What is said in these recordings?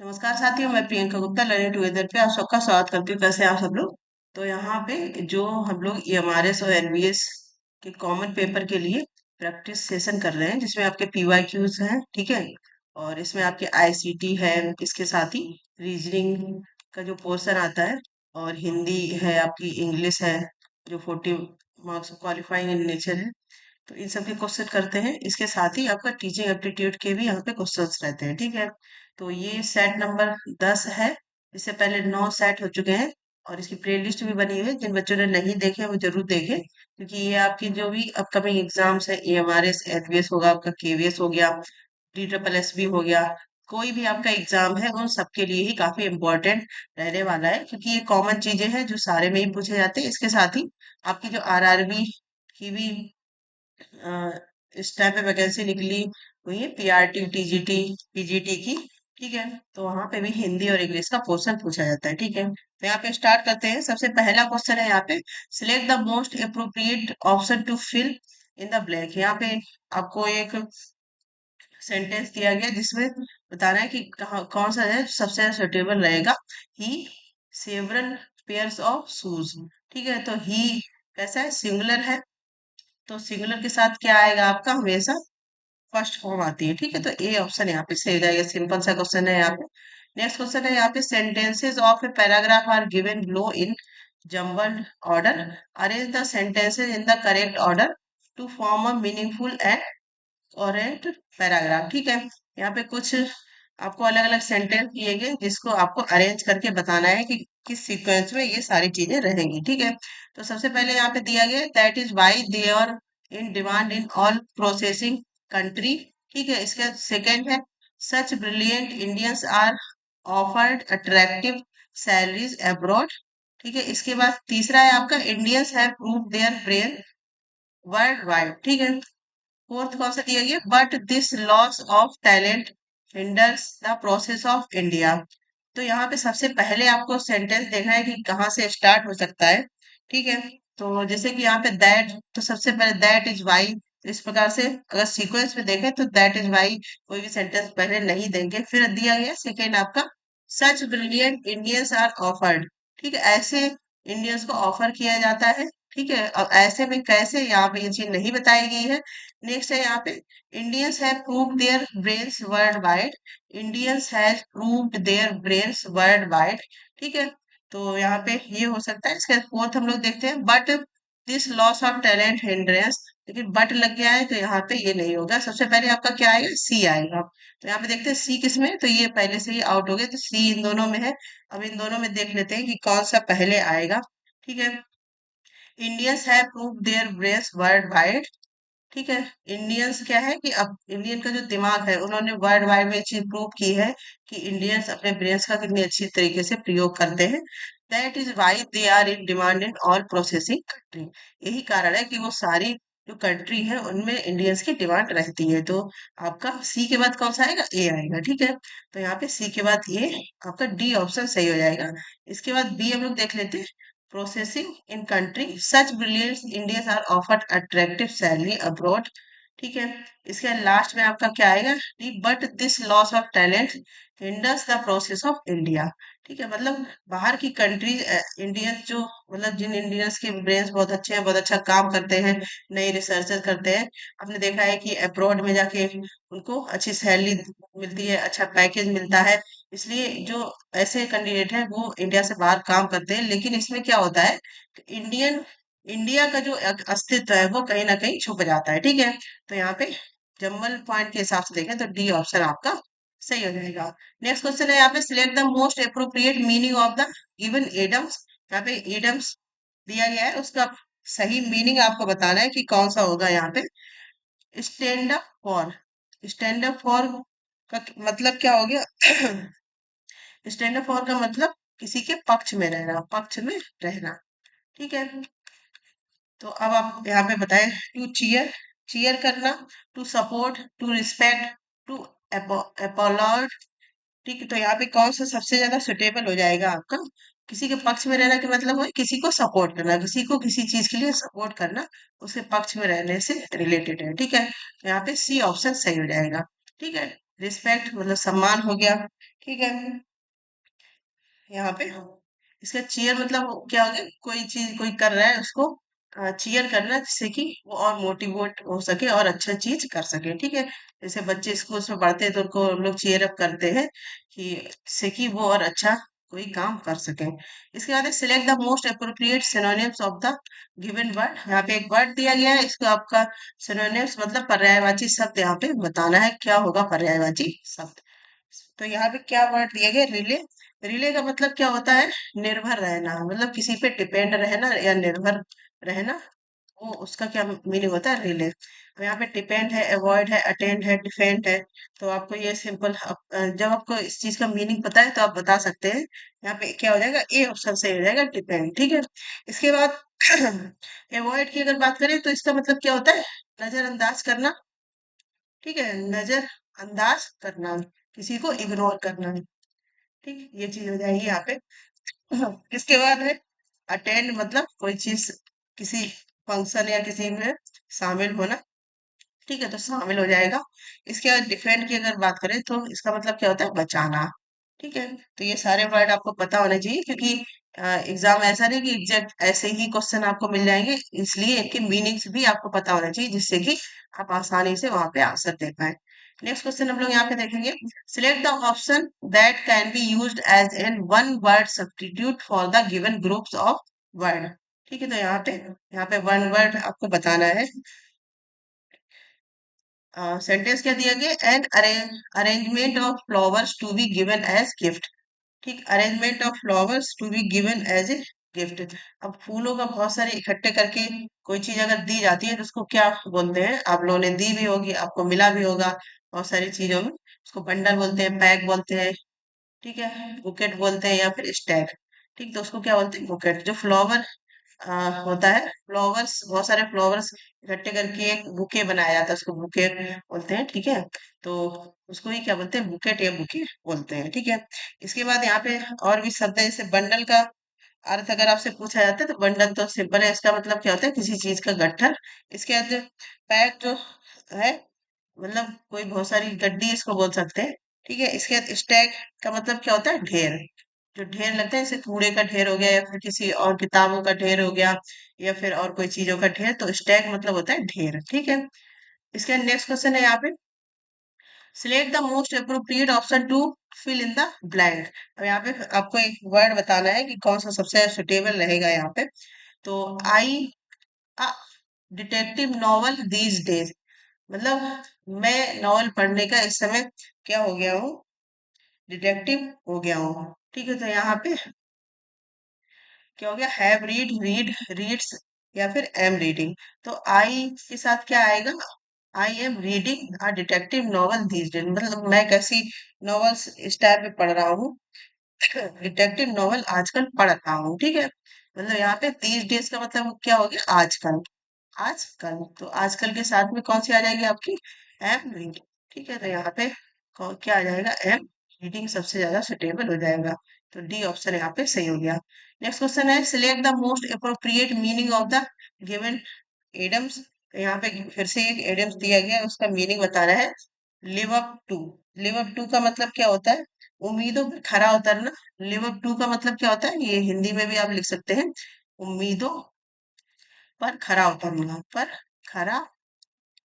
नमस्कार साथियों, मैं प्रियंका गुप्ता लर्निंग टुगेदर पे आप सबका स्वागत करती हूँ। कैसे हैं आप सब लोग। तो यहाँ पे जो हम लोग ईएमआरएस और एनवीएस के कॉमन पेपर के लिए प्रैक्टिस सेशन कर रहे हैं, जिसमें आपके पीवाईक्यूज हैं, ठीक है। और इसमें आपके आईसीटी है, इसके साथ ही रीजनिंग का जो पोर्शन आता है, और हिंदी है, आपकी इंग्लिश है, जो 40 मार्क्स क्वालिफाइंग इन नेचर है। तो इन सब के क्वेश्चन करते हैं। इसके साथ ही आपका टीचिंग एप्टीट्यूड के भी यहाँ पे क्वेश्चंस रहते हैं, ठीक है। तो ये सेट नंबर 10 है। इससे पहले 9 सेट हो चुके हैं, और इसकी प्ले लिस्ट भी बनी हुई है। जिन बच्चों ने नहीं देखे वो जरूर देखें, क्योंकि ये आपकी जो भी अपकमिंग एग्जाम्स है, एएमआरएस एनवीएस होगा, आपका केवीएस हो गया, DSSS भी हो गया, कोई भी आपका एग्जाम है, उन सबके लिए ही काफी इम्पोर्टेंट रहने वाला है, क्योंकि ये कॉमन चीजें हैं जो सारे में ही पूछे जाते हैं। इसके साथ ही आपकी जो आरआरबी की भी अ, इस टाइम पे वैकेंसी निकली हुई है, पीआरटी टीजीटी पीजीटी की, ठीक है। तो वहां पे भी हिंदी और इंग्लिश का क्वेश्चन पूछा जाता है, ठीक है। तो यहाँ पे स्टार्ट करते हैं। सबसे पहला क्वेश्चन है यहाँ पे, select the most appropriate option to fill in the blank. यहाँ पे आपको एक सेंटेंस दिया गया जिसमें बताना है कि कहाँ कौन सा है सबसे सुटेबल रहेगा। ही सेवरल पेयर्स ऑफ शूज, ठीक है। तो ही कैसा है, सिंगुलर है, तो सिंगुलर के साथ क्या आएगा आपका, हमेशा फर्स्ट फॉर्म आती है, ठीक है। तो ए ऑप्शन यहाँ पे सही हो जाएगा। सिंपल सा क्वेश्चन है यहाँ पे। नेक्स्ट क्वेश्चन है यहाँ पे, sentences of a paragraph are given below in jumbled order, arrange the sentences in the correct order to form a meaningful and coherent paragraph, ठीक है। यहाँ पे कुछ आपको अलग अलग सेंटेंस दिए गए, जिसको आपको अरेंज करके बताना है कि किस सीक्वेंस में ये सारी चीजें रहेंगी, ठीक है। तो सबसे पहले यहाँ पे दिया गया, that is why they are in demand in all processing country, ठीक है। इसका सेकंड है, such brilliant Indians are offered attractive salaries abroad, ठीक है। इसके बाद तीसरा है आपका, Indians have proved their brain world wide, ठीक है। फोर्थ कौन सा दिया गया, but this loss of talent hinders the process of India. तो यहाँ पे सबसे पहले आपको सेंटेंस देखना है कि कहाँ से स्टार्ट हो सकता है, ठीक है। तो जैसे कि यहाँ पे दैट, तो सबसे पहले दैट इज वाई, इस प्रकार से अगर सीक्वेंस में देखें तो दैट इज वाई कोई भी सेंटेंस पहले नहीं देंगे। फिर दिया गया सेकेंड आपका, सच ब्रिलियंट इंडियंस आर ऑफर्ड, ठीक है। ऐसे इंडियंस को ऑफर किया जाता है, ठीक है। अब ऐसे में कैसे, यहाँ पे ये चीज नहीं बताई गई है। नेक्स्ट है यहाँ पे, Indians have proved their brains world wide, Indians has proved their brains world wide, ठीक है। तो यहाँ पे ये हो सकता है। इसके फोर्थ हम लोग देखते हैं, but this loss of talent hindrance, लेकिन बट लग गया है तो यहाँ पे ये नहीं होगा। सबसे पहले आपका क्या आएगा, सी आएगा। तो यहाँ पे देखते हैं सी किस में है, तो ये पहले से ही आउट हो गया, तो सी इन दोनों में है। अब इन दोनों में देख लेते हैं कि कौन सा पहले आएगा, ठीक है। Indians have proved their brains world wide, ठीक है। इंडियंस क्या है कि अब इंडियन का जो दिमाग है, उन्होंने वर्ल्ड वाइड में चीज प्रूव की है कि इंडियंस अपने ब्रेन्स का कितनी अच्छी तरीके से प्रयोग करते हैं। That is why they are in demand in all processing country. यही कारण है कि वो सारी जो कंट्री है उनमें इंडियंस की डिमांड रहती है। तो आपका सी के बाद कौन सा आएगा, ए आएगा, ठीक है। तो यहाँ पे सी के बाद ये आपका डी ऑप्शन सही हो जाएगा। इसके बाद बी हम लोग देख लेते हैं, processing in country such brilliant Indians are offered attractive salary abroad, ठीक है। इसके लास्ट में आपका क्या आएगा, but this loss of talent hinders the process of India, ठीक है। मतलब बाहर की कंट्रीज, इंडियंस जो, मतलब जिन इंडियंस के ब्रेन्स बहुत अच्छे हैं, बहुत अच्छा काम करते हैं, नई रिसर्चेस करते हैं, आपने देखा है कि अब्रॉड में जाके उनको अच्छी सैलरी मिलती है, अच्छा पैकेज मिलता है। इसलिए जो ऐसे कैंडिडेट हैं वो इंडिया से बाहर काम करते हैं। लेकिन इसमें क्या होता है, इंडियन इंडिया का जो अस्तित्व है वो कहीं ना कहीं छुप जाता है, ठीक है। तो यहाँ पे जम्बल पॉइंट के हिसाब से देखें तो डी ऑप्शन आपका सही हो जाएगा। नेक्स्ट क्वेश्चन है यहाँ पे, select the most appropriate meaning of the given idioms. यहाँ पे एडम्स दिया गया है, उसका सही मीनिंग आपको बताना है कि कौन सा होगा। यहाँ पे stand up for, stand up for का मतलब क्या हो गया स्टैंड अप फॉर का मतलब किसी के पक्ष में रहना, पक्ष में रहना, ठीक है। तो अब आप यहाँ पे बताएं, टू चीयर, चीयर करना, to support, to respect, to apologise, ठीक है। तो यहाँ पे कौन सा सबसे ज्यादा सुटेबल हो जाएगा आपका, किसी के पक्ष में रहना के मतलब है किसी को सपोर्ट करना, किसी को किसी चीज के लिए सपोर्ट करना, उसके पक्ष में रहने से रिलेटेड है, ठीक है। तो यहाँ पे सी ऑप्शन सही हो जाएगा, ठीक है। रिस्पेक्ट मतलब सम्मान हो गया, ठीक है। यहाँ पे इसका चीयर मतलब क्या हो गया, कोई चीज कोई कर रहा है उसको चीयर करना है, जिससे कि वो और मोटिवेट हो सके और अच्छा चीज कर सके। ठीक है, जैसे बच्चे स्कूल में पढ़ते हैं तो उनको हम लोग चीयर अप करते हैं कि जिससे कि वो और अच्छा कोई काम कर सके। इसके बाद select the most appropriate synonyms of the given word. यहाँ पे एक वर्ड दिया गया है, इसको आपका सिनोनिम्स मतलब पर्यायवाची शब्द यहाँ पे बताना है, क्या होगा पर्यायवाची शब्द। तो यहाँ पे क्या वर्ड दिया गया, रिले। रिले का मतलब क्या होता है, निर्भर रहना, मतलब किसी पे डिपेंड रहना या निर्भर रहना, वो उसका क्या मीनिंग होता है, रिले। अब यहाँ पे डिपेंड है, अवॉइड है, अटेंड है, डिफेंड है। तो आपको ये सिंपल, जब आपको इस चीज का मीनिंग पता है तो आप बता सकते हैं। यहाँ पे क्या हो जाएगा, ए ऑप्शन सही हो जाएगा, डिपेंड। ठीक है, इसके बाद अवॉइड की अगर बात करें तो इसका मतलब क्या होता है, नजरअंदाज करना। ठीक है, नजरअंदाज करना, किसी को इग्नोर करना। ठीक, ये चीज हो जाएगी यहाँ पे। इसके बाद है अटेंड, मतलब कोई चीज, किसी फंक्शन या किसी में शामिल होना। ठीक है, तो शामिल हो जाएगा। इसके बाद डिफेंड की अगर बात करें तो इसका मतलब क्या होता है, बचाना। ठीक है, तो ये सारे वर्ड आपको पता होने चाहिए, क्योंकि एग्जाम ऐसा नहीं कि एग्जैक्ट ऐसे ही क्वेश्चन आपको मिल जाएंगे, इसलिए इनके मीनिंग्स भी आपको पता होना चाहिए, जिससे कि आप आसानी से वहां पे आंसर दे पाए। नेक्स्ट क्वेश्चन हम लोग यहाँ पे देखेंगे, select the option that can be used as an one word substitute for the given groups of word. ठीक है, तो यहाँ पे वन वर्ड आपको बताना है। सेंटेंस क्या दिया गया, an arrangement of flowers to be given as gift. ठीक, arrangement of flowers to be given as a gift. अब फूलों का बहुत सारे इकट्ठे करके कोई चीज अगर दी जाती है तो उसको क्या बोलते हैं, आप लोगों ने दी भी होगी, आपको मिला भी होगा बहुत सारी चीजों में, उसको बंडल बोलते हैं, पैक बोलते हैं। ठीक है, बुकेट बोलते हैं या फिर स्टैक। ठीक, तो उसको क्या बोलते हैं, बुकेट। जो फ्लावर होता है, फ्लावर्स, बहुत सारे फ्लावर्स इकट्ठे करके एक बुके बनाया जाता है, उसको बुके बोलते हैं। ठीक है, तो उसको ही क्या बोलते हैं, बुकेट या बुके बोलते हैं। ठीक है, इसके बाद यहाँ पे और भी शब्द है, जैसे बंडल का अर्थ अगर आपसे पूछा जाता है तो बंडल तो सिंपल है, इसका मतलब क्या होता है, किसी चीज का गट्ठर। इसके बाद पैक जो है, मतलब कोई बहुत सारी गड्डी इसको बोल सकते हैं। ठीक है, इसके बाद स्टैक का मतलब क्या होता है, ढेर। जो ढेर लगता है, जैसे कूड़े का ढेर हो गया या फिर किसी और किताबों का ढेर हो गया या फिर और कोई चीजों का ढेर, तो स्टैक मतलब होता है ढेर। ठीक है, इसके नेक्स्ट क्वेश्चन है यहाँ पे, select the most appropriate option to fill in the blank. अब यहाँ पे आपको एक वर्ड बताना है कि कौन सा सबसे सुटेबल रहेगा यहाँ पे। तो I a detective novel these days, मतलब मैं नॉवल पढ़ने का इस समय क्या हो गया हूँ, डिटेक्टिव हो गया हूँ। ठीक है, तो यहाँ पे क्या हो गया, हैव रीड, रीड, रीड्स या फिर एम रीडिंग। तो आई के साथ क्या आएगा, I am reading a detective novel these days, मतलब मैं कैसी नॉवेल्स इस टाइप में पढ़ रहा हूँ, डिटेक्टिव नॉवल आजकल पढ़ रहा हूँ। ठीक है, मतलब यहाँ पे दीज डेज का मतलब क्या हो गया, आजकल। आजकल, तो आजकल के साथ में कौन सी आ जाएगी आपकी, एम रीडिंग। ठीक है, तो यहाँ पे क्या आ जाएगा, एम रीडिंग सबसे ज्यादा सुटेबल हो जाएगा। तो डी ऑप्शन यहाँ पे सही हो गया। नेक्स्ट क्वेश्चन है, select the most appropriate meaning of the given idioms. यहाँ पे फिर से एक एडम्स दिया गया है, उसका मीनिंग बताना है, live up to. Live up to का मतलब क्या होता है, उम्मीदों पर खरा उतरना। लिव अप टू का मतलब क्या होता है, ये हिंदी में भी आप लिख सकते हैं, उम्मीदों पर खरा उतरना, पर खरा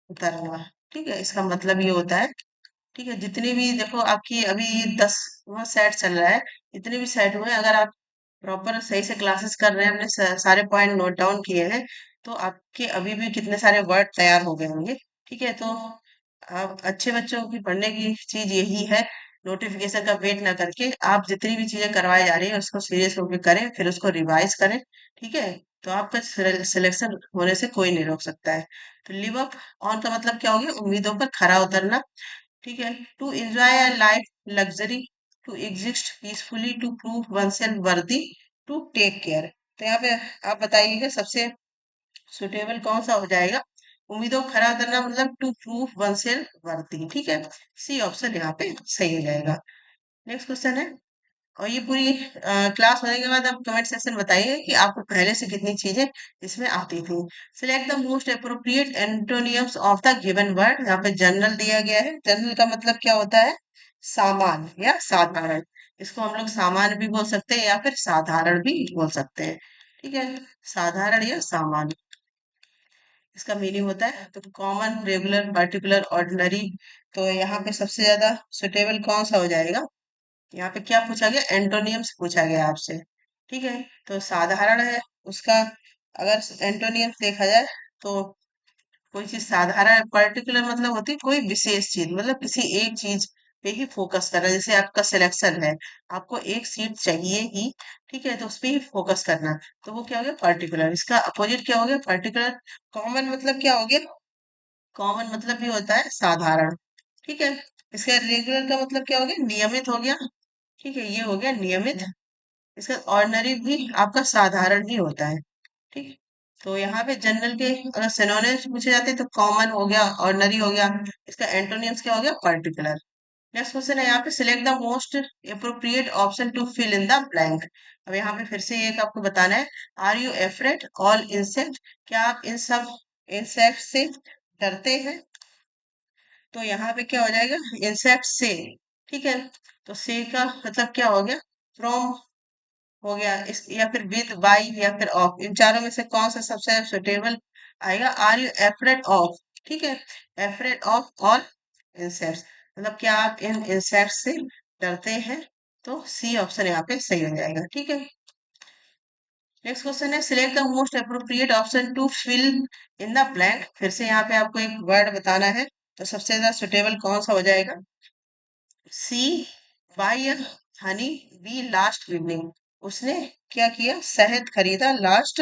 उतरना। ठीक है, इसका मतलब ये होता है। ठीक है, जितनी भी देखो आपकी अभी 10वां सेट चल रहा है, जितने भी सेट हुए, अगर आप प्रॉपर सही से क्लासेस कर रहे हैं, अपने सारे पॉइंट नोट डाउन किए हैं, तो आपके अभी भी कितने सारे वर्ड तैयार हो गए होंगे। ठीक है, तो आप अच्छे बच्चों की पढ़ने की चीज यही है, नोटिफिकेशन का वेट ना करके आप जितनी भी चीजें करवाई जा रही है उसको सीरियस होकर करें, फिर उसको रिवाइज करें। ठीक है, तो आपका सिलेक्शन होने से कोई नहीं रोक सकता है। तो लिव अप ऑन का मतलब क्या हो गया, उम्मीदों पर खरा उतरना। ठीक है, to enjoy a life luxury, to exist peacefully, to prove oneself worthy, to take care. तो यहाँ पे आप बताइएगा सबसे सुटेबल कौन सा हो जाएगा, उम्मीदों को खरा उतरना मतलब टू प्रूव वनसेल्फ वर्दी। ठीक है, सी ऑप्शन यहाँ पे सही हो जाएगा। नेक्स्ट क्वेश्चन है, और ये पूरी क्लास होने के बाद आप कमेंट सेक्शन बताइए कि आपको पहले से कितनी चीजें इसमें आती थी। Select the most appropriate एंटोनियम्स of the given word. यहाँ पे जनरल दिया गया है, जनरल का मतलब क्या होता है, सामान या साधारण। इसको हम लोग सामान्य भी बोल सकते हैं या फिर साधारण भी बोल सकते हैं। ठीक है, साधारण या सामान्य, इसका मीनिंग होता है। तो कॉमन, रेगुलर, पर्टिकुलर, ऑर्डिनरी। तो यहाँ पे सबसे ज्यादा सुटेबल कौन सा हो जाएगा? यहाँ पे क्या पूछा गया? एंटोनियम्स पूछा गया आपसे। ठीक है, तो साधारण है उसका, अगर एंटोनियम्स देखा जाए तो कोई चीज साधारण, पर्टिकुलर मतलब होती है कोई विशेष चीज, मतलब किसी एक चीज पे ही फोकस करना। जैसे आपका सिलेक्शन है, आपको एक सीट चाहिए ही, ठीक है, तो उस पे ही फोकस करना, तो वो क्या हो गया? पर्टिकुलर। इसका अपोजिट क्या हो गया? पर्टिकुलर। कॉमन मतलब क्या हो गया? कॉमन मतलब भी होता है साधारण। ठीक है, इसका रेगुलर का मतलब क्या हो गया? नियमित हो गया। ठीक है, ये हो गया नियमित। इसका ऑर्डिनरी भी आपका साधारण ही होता है। ठीक है, तो यहाँ पे जनरल के अगर सिनोनिम्स पूछे जाते हैं तो कॉमन हो गया, ऑर्डिनरी हो गया, इसका एंटोनिम्स क्या हो गया? पर्टिकुलर। नेक्स्ट क्वेश्चन है यहाँ पे, select the most appropriate option to fill in the blank. अब यहाँ पे फिर से एक आपको बताना है, are you afraid all insect? क्या आप इन सब इंसेक्ट से डरते हैं? तो यहाँ पे क्या हो जाएगा? इंसेक्ट से। ठीक है, तो से का मतलब क्या हो गया? फ्रॉम हो गया इस, या फिर विद, बाई, या फिर ऑफ। इन चारों में से कौन सा सबसे सुटेबल आएगा? Are you afraid of? ठीक है, एफ्रेड ऑफ ऑल इंसेक्ट्स, मतलब क्या आप इन इंसेक्ट्स से डरते हैं? तो सी ऑप्शन यहाँ पे सही हो जाएगा। ठीक है, नेक्स्ट क्वेश्चन है, select the most appropriate option to fill in the blank. फिर से यहाँ पे आपको एक वर्ड बताना है, तो सबसे ज्यादा सुटेबल कौन सा हो जाएगा? C, by honey, bee last evening. उसने क्या किया? शहद खरीदा लास्ट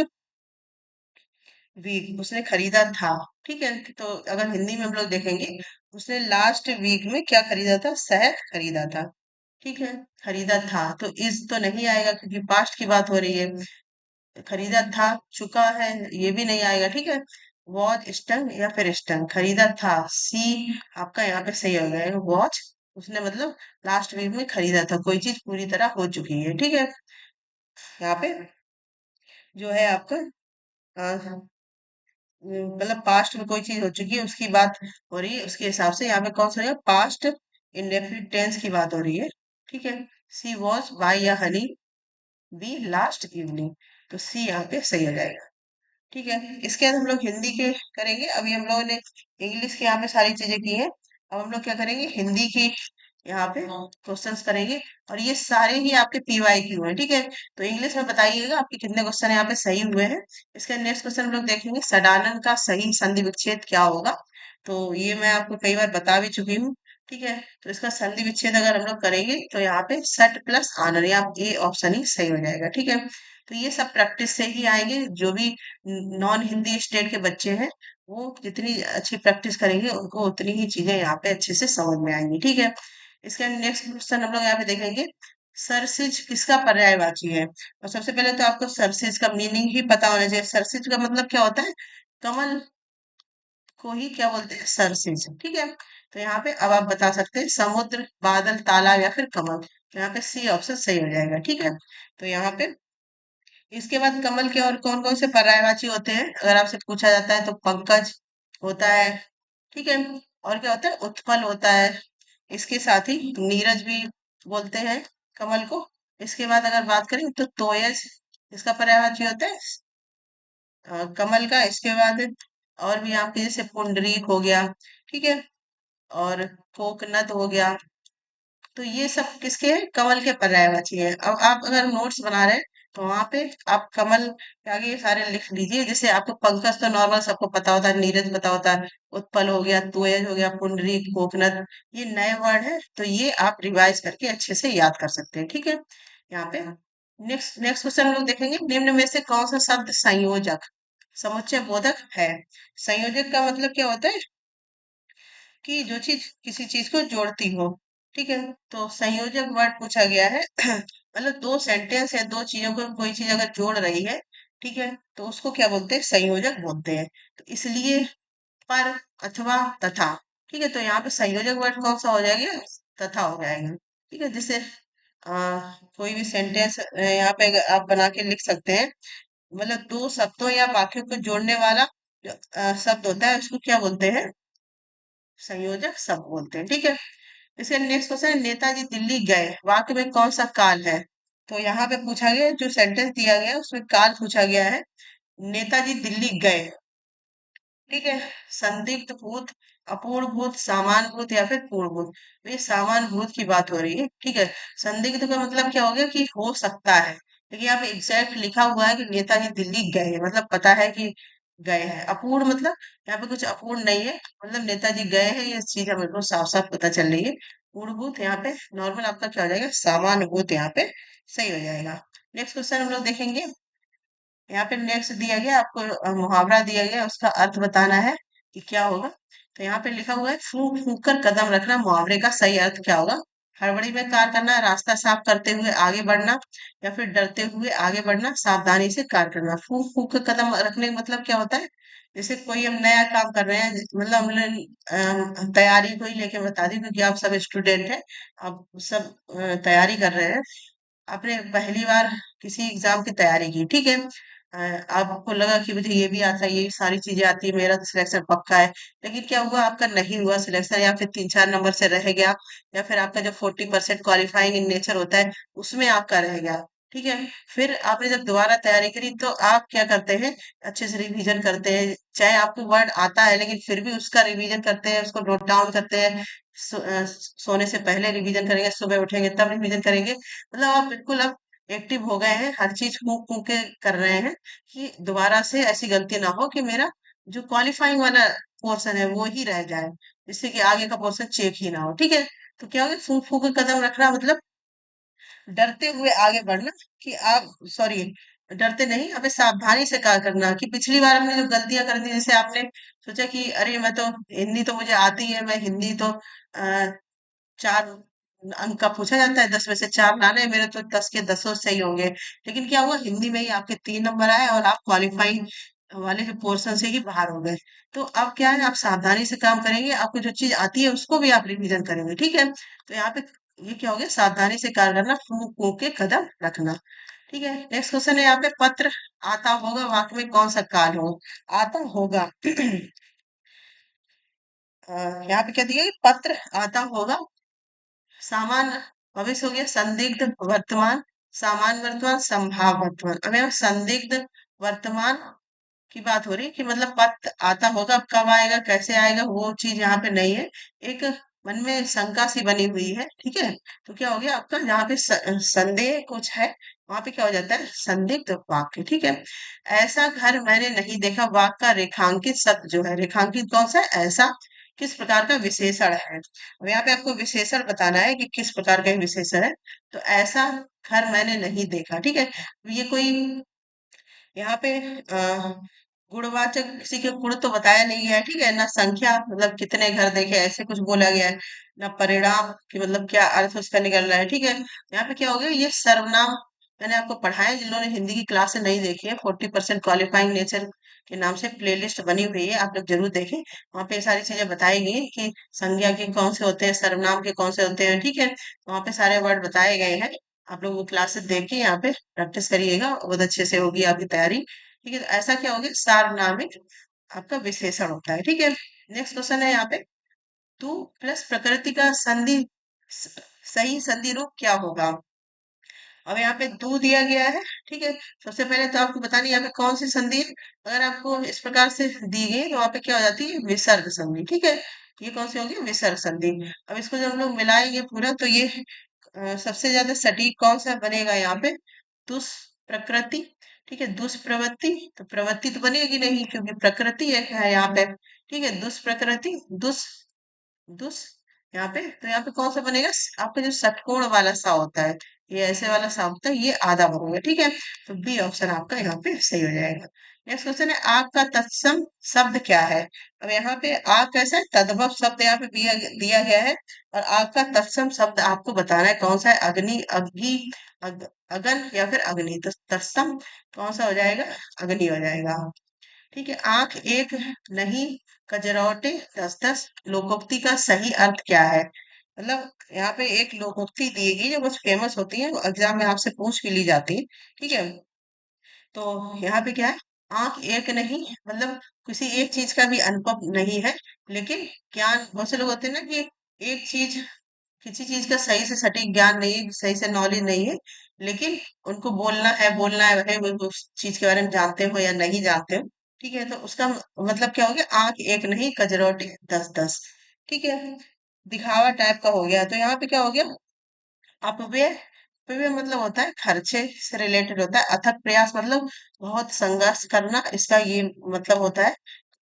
वीक, उसने खरीदा था। ठीक है, तो अगर हिंदी में हम लोग देखेंगे, उसने लास्ट वीक में क्या खरीदा था? शहद खरीदा था। ठीक है, खरीदा था, तो इस तो नहीं आएगा क्योंकि पास्ट की बात हो रही है। खरीदा था, चुका है, ये भी नहीं आएगा। ठीक है, वॉच स्टंग या फिर स्टंग, खरीदा था, सी आपका यहाँ पे सही हो जाएगा। वॉच, उसने मतलब लास्ट वीक में खरीदा था, कोई चीज पूरी तरह हो चुकी है। ठीक है, यहाँ पे जो है आपका मतलब पास्ट में कोई चीज हो चुकी है उसकी बात हो रही है, उसके हिसाब से यहाँ पे कौन सा है? पास्ट इंडेफिनिट टेंस की बात हो रही है। ठीक है, सी वॉज बाय या हनी बी लास्ट इवनिंग, तो सी यहाँ पे सही हो जाएगा। ठीक है, इसके बाद हम लोग हिंदी के करेंगे। अभी हम लोगों ने इंग्लिश के यहाँ पे सारी चीजें की हैं, अब हम लोग क्या करेंगे? हिंदी की यहाँ पे क्वेश्चंस करेंगे, और ये सारे ही आपके पीवाई क्यू हैं। ठीक है, तो इंग्लिश में बताइएगा आपके कितने क्वेश्चन यहाँ पे सही हुए हैं। इसका नेक्स्ट क्वेश्चन हम लोग देखेंगे, सडानन का सही संधि विच्छेद क्या होगा? तो ये मैं आपको कई बार बता भी चुकी हूँ। ठीक है, तो इसका संधि विच्छेद अगर हम लोग करेंगे तो यहाँ पे सट प्लस आनर, या ए ऑप्शन ही सही हो जाएगा। ठीक है, तो ये सब प्रैक्टिस से ही आएंगे। जो भी नॉन हिंदी स्टेट के बच्चे हैं, वो जितनी अच्छी प्रैक्टिस करेंगे उनको उतनी ही चीजें यहाँ पे अच्छे से समझ में आएंगी। ठीक है, इसका नेक्स्ट क्वेश्चन हम लोग यहाँ पे देखेंगे, सरसिज किसका पर्यायवाची है? और सबसे पहले तो आपको सरसिज का मीनिंग ही पता होना चाहिए। सरसिज का मतलब क्या होता है? कमल को ही क्या बोलते हैं? सरसिज। ठीक है, तो यहाँ पे अब आप बता सकते हैं, समुद्र, बादल, तालाब या फिर कमल। तो यहाँ पे सी ऑप्शन सही हो जाएगा। ठीक है, तो यहाँ पे इसके बाद कमल के और कौन कौन से पर्यायवाची होते हैं अगर आपसे पूछा जाता है? तो पंकज होता है। ठीक है, और क्या होता है? उत्पल होता है। इसके साथ ही नीरज भी बोलते हैं कमल को। इसके बाद अगर बात करें तो तोयज इसका पर्यायवाची होता है कमल का। इसके बाद और भी आपके जैसे पुंडरीक हो गया, ठीक है, और कोकनद हो गया। तो ये सब किसके हैं? कमल के पर्यायवाची है। अब आप अगर नोट्स बना रहे हैं तो वहां पे आप कमल के आगे ये सारे लिख लीजिए। जैसे आपको पंकज तो नॉर्मल सबको पता होता है, नीरज पता होता है, उत्पल हो गया, तोयज हो गया, पुंडरीक, कोकनद, ये नए वर्ड है, तो ये आप रिवाइज करके अच्छे से याद कर सकते हैं। ठीक है, यहाँ पे नेक्स्ट नेक्स्ट क्वेश्चन हम लोग देखेंगे, निम्न में से कौन सा शब्द संयोजक समुच्चय बोधक है? संयोजक का मतलब क्या होता है? कि जो चीज किसी चीज को जोड़ती हो। ठीक है, तो संयोजक वर्ड पूछा गया है मतलब दो सेंटेंस या दो चीजों को कोई चीज अगर जोड़ रही है, ठीक है, तो उसको क्या बोलते हैं? संयोजक बोलते हैं। तो इसलिए पर, अथवा, तथा। ठीक है, तो यहाँ पे संयोजक वर्ड कौन सा हो जाएगा? तथा हो जाएगा। ठीक है, जैसे कोई भी सेंटेंस यहाँ पे अगर आप बना के लिख सकते हैं, मतलब दो शब्दों या वाक्यों को जोड़ने वाला जो शब्द होता है उसको क्या बोलते हैं? संयोजक शब्द बोलते हैं। ठीक है, इसका नेक्स्ट क्वेश्चन है, नेताजी दिल्ली गए, वाक्य में कौन सा काल है? तो यहाँ पे पूछा गया, जो सेंटेंस दिया गया है उसमें काल पूछा गया है। नेताजी दिल्ली गए, ठीक है। संदिग्ध भूत, अपूर्ण भूत, सामान्य भूत या फिर पूर्ण भूत। तो ये सामान्य भूत की बात हो रही है, ठीक है। संदिग्ध का मतलब क्या हो गया कि हो सकता है, लेकिन यहाँ पे एग्जैक्ट लिखा हुआ है कि नेताजी दिल्ली गए, मतलब पता है कि गए हैं। अपूर्ण मतलब यहाँ पे कुछ अपूर्ण नहीं है, मतलब नेताजी गए हैं, ये चीज हमें को साफ साफ पता चल रही है। पूर्ण भूत यहाँ पे नॉर्मल आपका क्या हो जाएगा, सामान्य भूत यहाँ पे सही हो जाएगा। नेक्स्ट क्वेश्चन हम लोग देखेंगे। यहाँ पे नेक्स्ट दिया गया आपको, मुहावरा दिया गया, उसका अर्थ बताना है कि क्या होगा। तो यहाँ पे लिखा हुआ है, फूंक फूंक कर कदम रखना, मुहावरे का सही अर्थ क्या होगा? हड़बड़ी में कार्य करना, रास्ता साफ करते हुए आगे बढ़ना, या फिर डरते हुए आगे बढ़ना, सावधानी से कार्य करना। फूंक फूंक कर कदम रखने का मतलब क्या होता है? जैसे कोई हम नया काम कर रहे हैं, मतलब हमने तैयारी को ही लेके बता दी, क्योंकि आप सब स्टूडेंट हैं, आप सब तैयारी कर रहे हैं। आपने पहली बार किसी एग्जाम की तैयारी की, ठीक है। आपको लगा कि मुझे ये भी आता है, ये सारी चीजें आती है, मेरा तो सिलेक्शन पक्का है। लेकिन क्या हुआ, आपका नहीं हुआ सिलेक्शन, या फिर 3-4 नंबर से रह गया, या फिर आपका जो 40% क्वालिफाइंग इन नेचर होता है उसमें आपका रह गया, ठीक है। फिर आपने जब दोबारा तैयारी करी तो आप क्या करते हैं, अच्छे से रिवीजन करते हैं, चाहे आपको वर्ड आता है लेकिन फिर भी उसका रिवीजन करते हैं, उसको नोट डाउन करते हैं। सोने से पहले रिवीजन करेंगे, सुबह उठेंगे तब रिवीजन करेंगे, मतलब आप बिल्कुल अब एक्टिव हो गए हैं, हर चीज फूंक फूंक के कर रहे हैं कि दोबारा से ऐसी गलती ना हो कि मेरा जो क्वालिफाइंग वाला पोर्शन है वो ही रह जाए, जिससे कि आगे का पोर्शन चेक ही ना हो, ठीक है। तो क्या हो गया, फूंक फूंक के कदम रखना मतलब डरते हुए आगे बढ़ना, कि आप सॉरी, डरते नहीं, अबे सावधानी से कार्य करना, कि पिछली बार हमने जो गलतियां कर दी, जैसे आपने सोचा कि अरे मैं तो हिंदी तो मुझे आती है, मैं हिंदी तो 4 अंक का पूछा जाता है, 10 में से 4 लाने हैं, मेरे तो 10 के 10 सही होंगे। लेकिन क्या हुआ, हिंदी में ही आपके 3 नंबर आए और आप क्वालिफाइंग वाले जो पोर्शन से ही बाहर हो गए। तो अब क्या है, आप सावधानी से काम करेंगे, आपको जो चीज आती है उसको भी आप रिवीजन करेंगे, ठीक है। तो यहाँ पे ये क्या हो गया, सावधानी से कार्य करना, फूंक फूंक के कदम रखना, ठीक है। नेक्स्ट क्वेश्चन है यहाँ पे, पत्र आता होगा, वाक्य में कौन सा काल हो? आता होगा यहाँ पे क्या दिया है, पत्र आता होगा, सामान्य भविष्य हो गया, संदिग्ध वर्तमान, सामान्य वर्तमान, संभाव वर्तमान। अब यहाँ संदिग्ध वर्तमान की बात हो रही है कि मतलब पत्र आता होगा, अब कब आएगा कैसे आएगा वो चीज यहाँ पे नहीं है, एक मन में शंका सी बनी हुई है, ठीक है। तो क्या हो गया आपका, जहाँ पे संदेह कुछ है वहां पे क्या हो जाता है, संदिग्ध वाक्य, ठीक है। ऐसा घर मैंने नहीं देखा, वाक्य का रेखांकित शब्द जो है, रेखांकित कौन सा है, ऐसा किस प्रकार का विशेषण है? अब यहाँ पे आपको विशेषण बताना है कि किस प्रकार का ये विशेषण है। तो ऐसा घर मैंने नहीं देखा, ठीक है। ये कोई यहाँ पे गुणवाचक किसी के गुण तो बताया नहीं गया है, ठीक है ना, संख्या मतलब कितने घर देखे ऐसे कुछ बोला गया है, ना परिणाम कि मतलब क्या अर्थ उसका निकल रहा है, ठीक है। यहाँ पे क्या हो गया, ये सर्वनाम मैंने आपको पढ़ाया, जिन्होंने हिंदी की क्लास नहीं देखी है, 40% क्वालिफाइंग नेचर के नाम से प्लेलिस्ट बनी हुई है, आप लोग जरूर देखें। वहाँ पे ये सारी चीजें बताई गई हैं कि संज्ञा के कौन से होते हैं, सर्वनाम के कौन से होते हैं, ठीक है। वहाँ पे सारे वर्ड बताए गए हैं, आप लोग वो क्लासेस देखिए, यहाँ पे प्रैक्टिस करिएगा, बहुत अच्छे से होगी आपकी तैयारी, ठीक है। तो ऐसा क्या हो गया, सार्वनामिक आपका विशेषण होता है, ठीक है। नेक्स्ट क्वेश्चन है यहाँ पे, तू प्लस प्रकृति का संधि स- सही संधि रूप क्या होगा? अब यहाँ पे दू दिया गया है, ठीक है। सबसे पहले तो आपको बतानी है यहाँ पे कौन सी संधि है। अगर आपको इस प्रकार से दी गई तो वहां पे क्या हो जाती है, विसर्ग संधि, ठीक है। ये कौन सी होगी, विसर्ग संधि। अब इसको जब हम लोग मिलाएंगे पूरा तो ये सबसे ज्यादा सटीक कौन सा बनेगा यहाँ पे, दुष्प्रकृति, ठीक है। दुष्प्रवृत्ति, तो प्रवृत्ति तो बनेगी नहीं क्योंकि प्रकृति एक है यहाँ पे, ठीक है। दुष्प्रकृति, दुष् दुष् यहाँ पे, तो यहाँ पे कौन सा बनेगा, आपका जो षटकोण वाला सा होता है, ये ऐसे वाला सा होता है, ये आधा बनेगा, ठीक है। तो बी ऑप्शन आपका यहाँ पे सही हो जाएगा। नेक्स्ट क्वेश्चन है, आग का तत्सम शब्द क्या है? अब यहाँ पे आग कैसा है, तद्भव शब्द यहाँ पे दिया गया है, और आग का तत्सम शब्द आपको बताना है कौन सा है, अग्नि, अग्नि, अगन या फिर अग्नि। तो तत्सम कौन सा हो जाएगा, अग्नि हो जाएगा, ठीक है। आंख एक नहीं, कजरौटे 10-10, लोकोक्ति का सही अर्थ क्या है? मतलब यहाँ पे एक लोकोक्ति दी गई जो कुछ फेमस होती है, एग्जाम में आपसे पूछ के ली जाती है, ठीक है। तो यहाँ पे क्या है, आंख एक नहीं मतलब किसी एक चीज का भी अनुभव नहीं है, लेकिन ज्ञान, बहुत से लोग होते हैं ना कि एक चीज किसी चीज का सही से सटीक ज्ञान नहीं है, सही से नॉलेज नहीं है, लेकिन उनको बोलना है भाई वो उस चीज के बारे में जानते हो या नहीं जानते हो। ठीक है, तो उसका मतलब क्या हो गया, आंख एक नहीं कजरोटे 10 10। ठीक है, दिखावा टाइप का हो गया। तो यहाँ पे क्या हो गया, अपव्यय। अपव्यय मतलब होता है खर्चे से रिलेटेड होता है। अथक प्रयास मतलब बहुत संघर्ष करना, इसका ये मतलब होता है।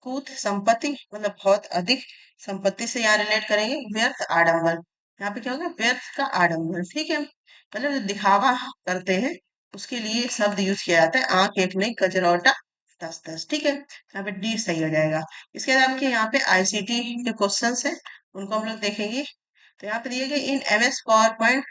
कूत संपत्ति मतलब बहुत अधिक संपत्ति से यहाँ रिलेट करेंगे। व्यर्थ आडंबर, यहाँ पे क्या होगा, व्यर्थ का आडंबर। ठीक है, मतलब जो दिखावा करते हैं उसके लिए शब्द यूज किया जाता है। आंख एक नहीं कजरौटा 10 10। ठीक है, यहाँ पे डी सही हो जाएगा। इसके बाद आपके यहाँ पे आईसीटी के क्वेश्चंस हैं, उनको हम लोग देखेंगे। तो यहाँ पे दिए गए in MS power point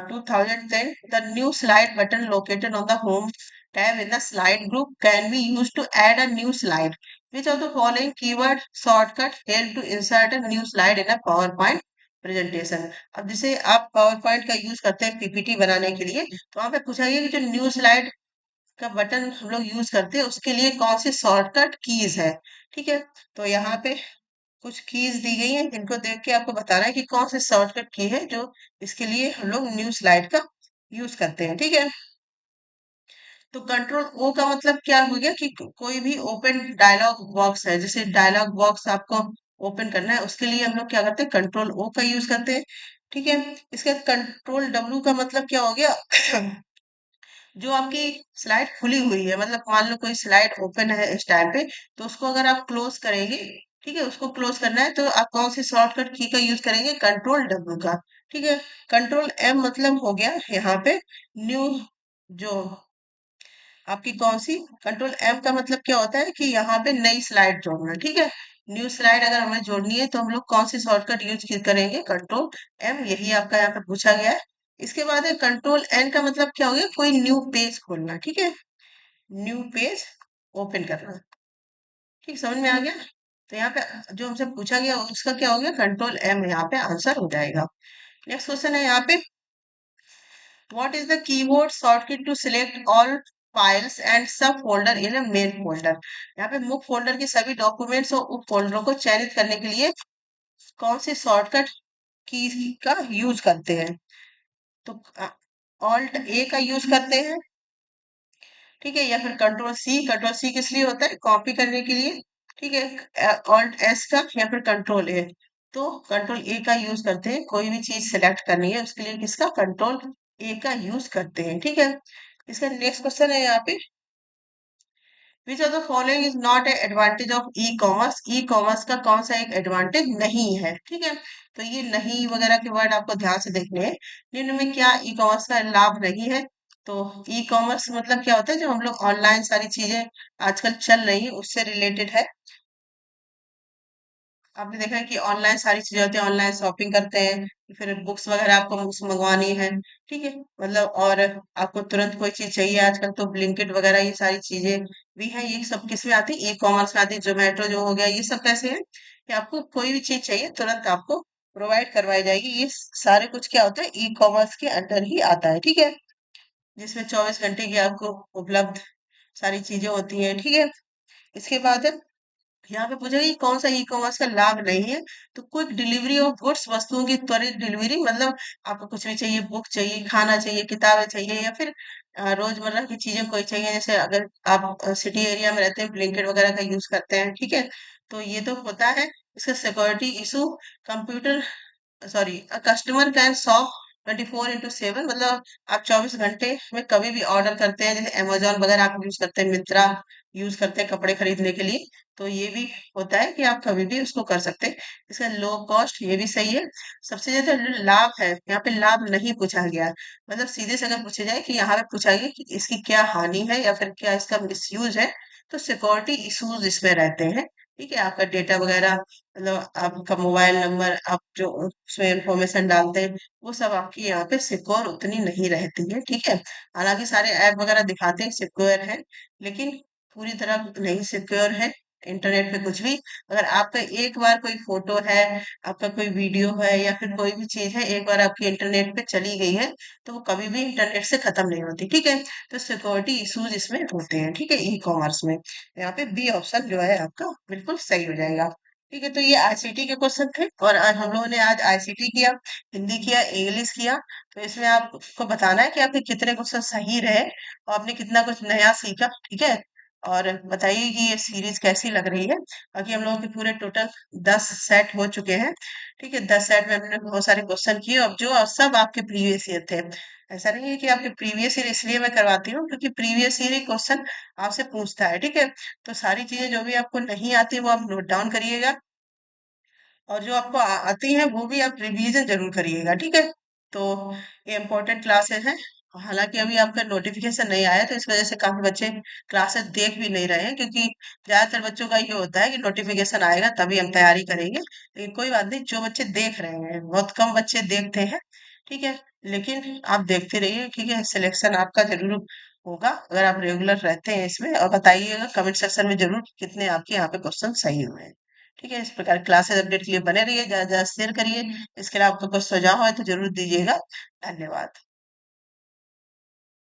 2010, the new slide button located on the home tab in the slide group can be used to add a new slide. Which of the following keyword shortcut help to insert a new slide in a PowerPoint presentation? अब जैसे आप PowerPoint का use करते हैं PPT बनाने के लिए, तो वहां पे पूछा गया कि जो न्यू स्लाइड का बटन हम लोग यूज करते हैं उसके लिए कौन सी शॉर्टकट कीज है। ठीक है, तो यहाँ पे कुछ कीज दी गई हैं जिनको देख के आपको बताना है कि कौन सी शॉर्टकट की है जो इसके लिए हम लोग न्यू स्लाइड का यूज करते हैं। ठीक है, तो कंट्रोल ओ का मतलब क्या हो गया कि कोई भी ओपन डायलॉग बॉक्स है, जैसे डायलॉग बॉक्स आपको ओपन करना है उसके लिए हम लोग क्या करते हैं, कंट्रोल ओ का यूज करते हैं। ठीक है, इसके बाद कंट्रोल डब्ल्यू का मतलब क्या हो गया जो आपकी स्लाइड खुली हुई है, मतलब मान लो कोई स्लाइड ओपन है इस टाइम पे, तो उसको अगर आप क्लोज करेंगे, ठीक है, उसको क्लोज करना है तो आप कौन सी शॉर्टकट की का यूज करेंगे, कंट्रोल डब्ल्यू का। ठीक है, कंट्रोल एम मतलब हो गया यहाँ पे न्यू, जो आपकी कौन सी, कंट्रोल एम का मतलब क्या होता है कि यहाँ पे नई स्लाइड जोड़ना। ठीक है, न्यू स्लाइड अगर हमें जोड़नी है तो हम लोग कौन सी शॉर्टकट यूज करेंगे, कंट्रोल एम, यही आपका यहाँ पे पूछा गया है। इसके बाद है कंट्रोल एन का मतलब क्या हो गया, कोई न्यू पेज खोलना। ठीक है, न्यू पेज ओपन करना। ठीक, समझ में आ गया। तो यहाँ पे जो हमसे पूछा गया उसका क्या हो गया, कंट्रोल एम यहाँ पे आंसर हो जाएगा। नेक्स्ट क्वेश्चन है यहाँ पे, what is the keyboard shortcut to select all files and sub folder in a main folder. यहाँ पे मुख्य फोल्डर के सभी डॉक्यूमेंट्स और उप फोल्डरों को चयनित करने के लिए कौन से शॉर्टकट की का यूज करते हैं। तो ऑल्ट ए का यूज करते हैं। ठीक है, या फिर कंट्रोल सी। कंट्रोल सी किस लिए होता है, कॉपी करने के लिए। ठीक है, ऑल्ट एस का या फिर कंट्रोल ए। तो कंट्रोल ए का यूज करते हैं, कोई भी चीज सेलेक्ट करनी है उसके लिए किसका, कंट्रोल ए का यूज करते हैं। ठीक है, इसका नेक्स्ट क्वेश्चन है यहाँ पे, which of the following is not a advantage of e commerce. E commerce का कौन सा एक एडवांटेज नहीं है। ठीक है, तो ये नहीं वगैरह के वर्ड आपको ध्यान से देखने हैं। निम्न में क्या ई कॉमर्स का लाभ नहीं है। तो ई कॉमर्स मतलब क्या होता है, जो हम लोग ऑनलाइन सारी चीजें आजकल चल रही है उससे रिलेटेड है। आपने देखा है कि ऑनलाइन सारी चीजें होती है, ऑनलाइन शॉपिंग करते हैं, फिर बुक्स वगैरह आपको मुझसे मंगवानी है। ठीक है, मतलब और आपको तुरंत कोई चीज चाहिए आजकल तो ब्लिंकिट वगैरह ये सारी चीजें भी हैं। ये सब किस में आती है, ई कॉमर्स में आती है। जोमेटो जो हो गया, ये सब कैसे है कि आपको कोई भी चीज चाहिए तुरंत आपको प्रोवाइड करवाई जाएगी। ये सारे कुछ क्या होता है, ई कॉमर्स के अंडर ही आता है। ठीक है, जिसमें 24 घंटे की आपको उपलब्ध सारी चीजें होती हैं। ठीक है, इसके बाद है यहाँ पे पूछा कि कौन सा ई कॉमर्स का लाभ नहीं है। तो क्विक डिलीवरी ऑफ गुड्स, वस्तुओं की त्वरित डिलीवरी, मतलब आपको कुछ भी चाहिए, बुक चाहिए, खाना चाहिए, किताबें चाहिए, या फिर रोजमर्रा की चीजें कोई चाहिए, जैसे अगर आप सिटी एरिया में रहते हैं ब्लिंकिट वगैरह का यूज करते हैं। ठीक है, तो ये तो होता है। इसका security issue, computer sorry, a customer can shop 24/7, मतलब आप 24 घंटे में कभी भी ऑर्डर करते हैं, जैसे अमेजोन वगैरह आप यूज करते हैं, मिंत्रा यूज करते हैं कपड़े खरीदने के लिए। तो ये भी होता है कि आप कभी भी उसको कर सकते हैं। इसका लो कॉस्ट, ये भी सही है। सबसे ज्यादा जो लाभ है, यहाँ पे लाभ नहीं पूछा गया। मतलब सीधे से अगर पूछा जाए कि यहाँ पे पूछा गया कि इसकी क्या हानि है या फिर क्या इसका मिसयूज है, तो सिक्योरिटी इश्यूज इसमें रहते हैं। ठीक है, आपका डेटा वगैरह, मतलब आपका मोबाइल नंबर, आप जो उसमें इंफॉर्मेशन डालते हैं वो सब आपकी यहाँ पे सिक्योर उतनी नहीं रहती है। ठीक है, हालांकि सारे ऐप वगैरह दिखाते हैं सिक्योर है, लेकिन पूरी तरह नहीं सिक्योर है। इंटरनेट पे कुछ भी, अगर आपका एक बार कोई फोटो है, आपका कोई वीडियो है या फिर कोई भी चीज है, एक बार आपकी इंटरनेट पे चली गई है तो वो कभी भी इंटरनेट से खत्म नहीं होती। ठीक है, तो सिक्योरिटी इश्यूज इसमें होते हैं। ठीक है, ई कॉमर्स में यहाँ पे बी ऑप्शन जो है आपका बिल्कुल सही हो जाएगा। ठीक है, तो ये आईसीटी के क्वेश्चन थे और आज हम लोगों ने आज आईसीटी किया, हिंदी किया, इंग्लिश किया। तो इसमें आपको बताना है कि आपके कितने क्वेश्चन सही रहे और आपने कितना कुछ नया सीखा। ठीक है, और बताइए कि ये सीरीज कैसी लग रही है। बाकी हम लोगों के पूरे टोटल 10 सेट हो चुके हैं। ठीक है, 10 सेट में हमने बहुत सारे क्वेश्चन किए और जो सब आपके प्रीवियस ईयर थे। ऐसा नहीं है कि आपके प्रीवियस ईयर इसलिए मैं करवाती हूँ क्योंकि प्रीवियस ईयर ही क्वेश्चन आपसे पूछता है। ठीक है, तो सारी चीजें जो भी आपको नहीं आती वो आप नोट डाउन करिएगा और जो आपको आती है वो भी आप रिवीजन जरूर करिएगा। ठीक है, तो ये इम्पोर्टेंट क्लासेस हैं। हालांकि अभी आपका नोटिफिकेशन नहीं आया तो इस वजह से काफी बच्चे क्लासेस देख भी नहीं रहे हैं, क्योंकि ज्यादातर बच्चों का ये होता है कि नोटिफिकेशन आएगा तभी हम तैयारी करेंगे। लेकिन कोई बात नहीं, जो बच्चे देख रहे हैं, बहुत कम बच्चे देखते हैं। ठीक है, लेकिन आप देखते रहिए। ठीक है, सिलेक्शन आपका जरूर होगा अगर आप रेगुलर रहते हैं इसमें। और बताइएगा कमेंट सेक्शन में जरूर कितने आपके यहाँ पे क्वेश्चन सही हुए हैं। ठीक है, इस प्रकार क्लासेस अपडेट के लिए बने रहिए, ज्यादा ज्यादा शेयर करिए। इसके अलावा आपका कोई सुझाव है तो जरूर दीजिएगा। धन्यवाद।